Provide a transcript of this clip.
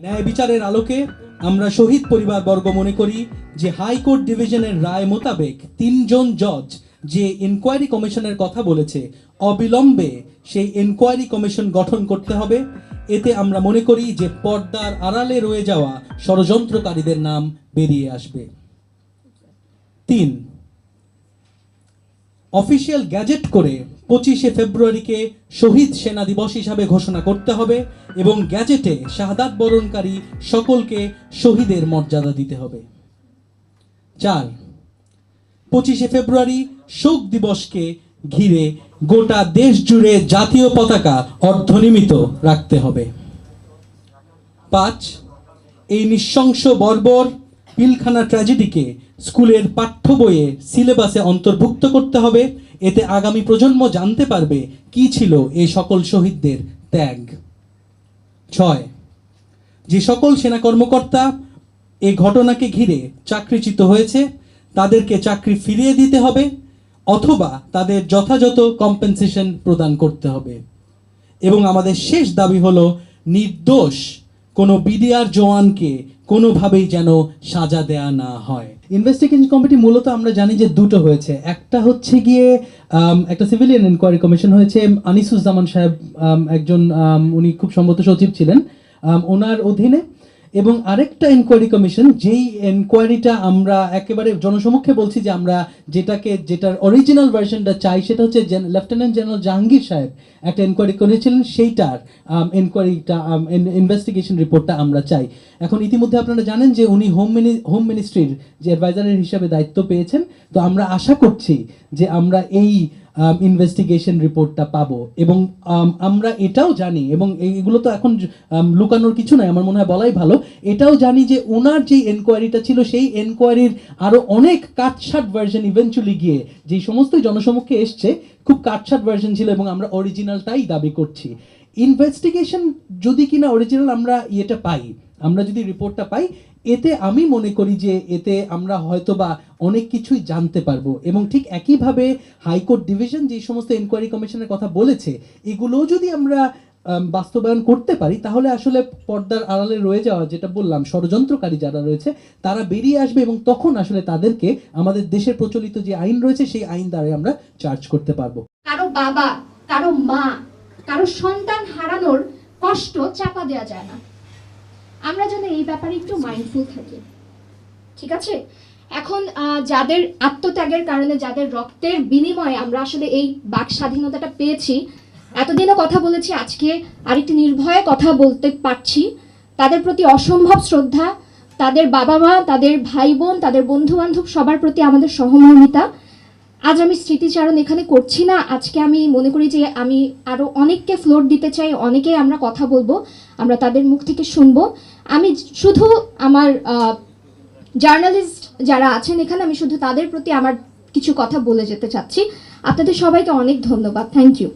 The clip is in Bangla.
ন্যায় বিচারের আলোকে আমরা শহীদ পরিবারবর্গ মনে করি যে হাইকোর্ট ডিভিশনের রায় মোতাবেক 3 জন জজ যে ইনকোয়ারি কমিশনের কথা বলেছে অবিলম্বে সেই ইনকোয়ারি কমিশন গঠন করতে হবে। এতে আমরা মনে করি যে পর্দার আড়ালে রয়ে যাওয়া ষড়যন্ত্রকারীদের নাম বেরিয়ে আসবে। 3, অফিসিয়াল গ্যাজেট করে 25শে ফেব্রুয়ারিকে শহীদ সেনা দিবস হিসাবে ঘোষণা করতে হবে এবং গ্যাজেটে শাহাদাত বরণকারী সকলকে শহীদের মর্যাদা দিতে হবে। 4, 25শে ফেব্রুয়ারি শোক দিবসকে ঘিরে গোটা দেশ জুড়ে জাতীয় পতাকা অর্ধনিমিত রাখতে হবে। 5, এই নৃশংস বর্বর পিলখানা ট্র্যাজেডিকে স্কুলের পাঠ্য বইয়ে সিলেবাসে অন্তর্ভুক্ত করতে হবে। এতে আগামী প্রজন্ম জানতে পারবে কি ছিল এই সকল শহীদদের ত্যাগ। 6, যে সকল সেনা কর্মকর্তা এই ঘটনাকে ঘিরে চাকরিচ্যুত হয়েছে তাদেরকে চাকরি ফিরিয়ে দিতে হবে অথবা তাদের যথাযথ কম্পেনসেশন প্রদান করতে হবে। এবং আমাদের শেষ দাবি হলো নির্দোষ কোনো বিডিআর জওয়ানকে কোনোভাবেই যেন সাজা দেয়া না হয়। ইনভেস্টিগেশন কমিটি মূলত আমরা জানি যে দুটো হয়েছে, একটা হচ্ছে গিয়ে একটা সিভিলিয়ান ইনকোয়ারি কমিশন হয়েছে, আনিসুজ্জামান সাহেব একজন উনি খুব সম্ভবত সচিব ছিলেন ওনার অধীনে, এবং আরেকটা ইনকোয়ারি কমিশন যেই ইনকোয়ারিটা আমরা একেবারে জনসমক্ষে বলছি যে আমরা যেটার অরিজিনাল ভার্সনটা চাই সেটা হচ্ছে লেফটেন্যান্ট জেনারেল জাহাঙ্গীর সাহেব একটা ইনকোয়ারি করেছিলেন, সেইটার ইনকোয়ারিটা ইনভেস্টিগেশন রিপোর্টটা আমরা চাই। এখন ইতিমধ্যে আপনারা জানেন যে উনি হোম মিনিস্ট্রির যে অ্যাডভাইজারের হিসাবে দায়িত্ব পেয়েছেন, তো আমরা আশা করছি যে আমরা এই ইনভেস্টিগেশন রিপোর্টটা পাবো। এবং আমরা এটাও জানি, এবং এগুলো তো এখন লুকানোর কিছু নয়, আমার মনে হয় বলাই ভালো, এটাও জানি যে ওনার যে এনকোয়ারিটা ছিল সেই এনকোয়ারির আরও অনেক কাটছাট ভার্সন ইভেনচুয়ালি গিয়ে যেই সমস্ত জনসমক্ষে এসছে খুব কাটছাট ভার্সন ছিল, এবং আমরা অরিজিনালটাই দাবি করছি। ইনভেস্টিগেশন যদি কিনা অরিজিনাল আমরা আমরা যদি রিপোর্টটা পাই, এতে আমি মনে করি যে এতে আমরা হয়তোবা অনেক কিছুই জানতে পারবো। এবং ঠিক একইভাবে হাইকোর্ট ডিভিশন যে সমস্ত ইনকোয়ারি কমিশনের কথা বলেছে এগুলোও যদি আমরা বাস্তবায়ন করতে পারি তাহলে আসলে পর্দার আড়ালে রয়ে যাওয়া, যেটা বললাম, ষড়যন্ত্রকারী যারা রয়েছে তারা বেরিয়ে আসবে, এবং তখন আসলে তাদেরকে আমাদের দেশের প্রচলিত যে আইন রয়েছে সেই আইন দ্বারা আমরা চার্জ করতে পারবো। কারো বাবা, কারো মা, কারো সন্তান হারানোর কষ্ট চাপা দেওয়া যায় না। আমরা যেন এই ব্যাপারে একটু মাইন্ডফুল থাকি, ঠিক আছে? এখন যাদের আত্মত্যাগের কারণে, যাদের রক্তের বিনিময়ে আমরা আসলে এই বাক স্বাধীনতাটা পেয়েছি, এতদিনও কথা বলেছি, আজকে আরেকটি নির্ভয়ে কথা বলতে পারছি, তাদের প্রতি অসম্ভব শ্রদ্ধা, তাদের বাবা মা, তাদের ভাই বোন, তাদের বন্ধু বান্ধব সবার প্রতি আমাদের সহমর্মিতা। আজ আমি স্মৃতিচারণ এখানে করছি না, আজকে আমি মনে করি যে আমি আরও অনেককে ফ্লোর দিতে চাই, অনেকে আমরা কথা বলবো, আমরা তাদের মুখ থেকে শুনবো। আমি শুধু আমার জার্নালিস্ট যারা আছেন এখানে, আমি শুধু তাদের প্রতি আমার কিছু কথা বলে যেতে চাচ্ছি। আপনাদের সবাইকে অনেক ধন্যবাদ। Thank you.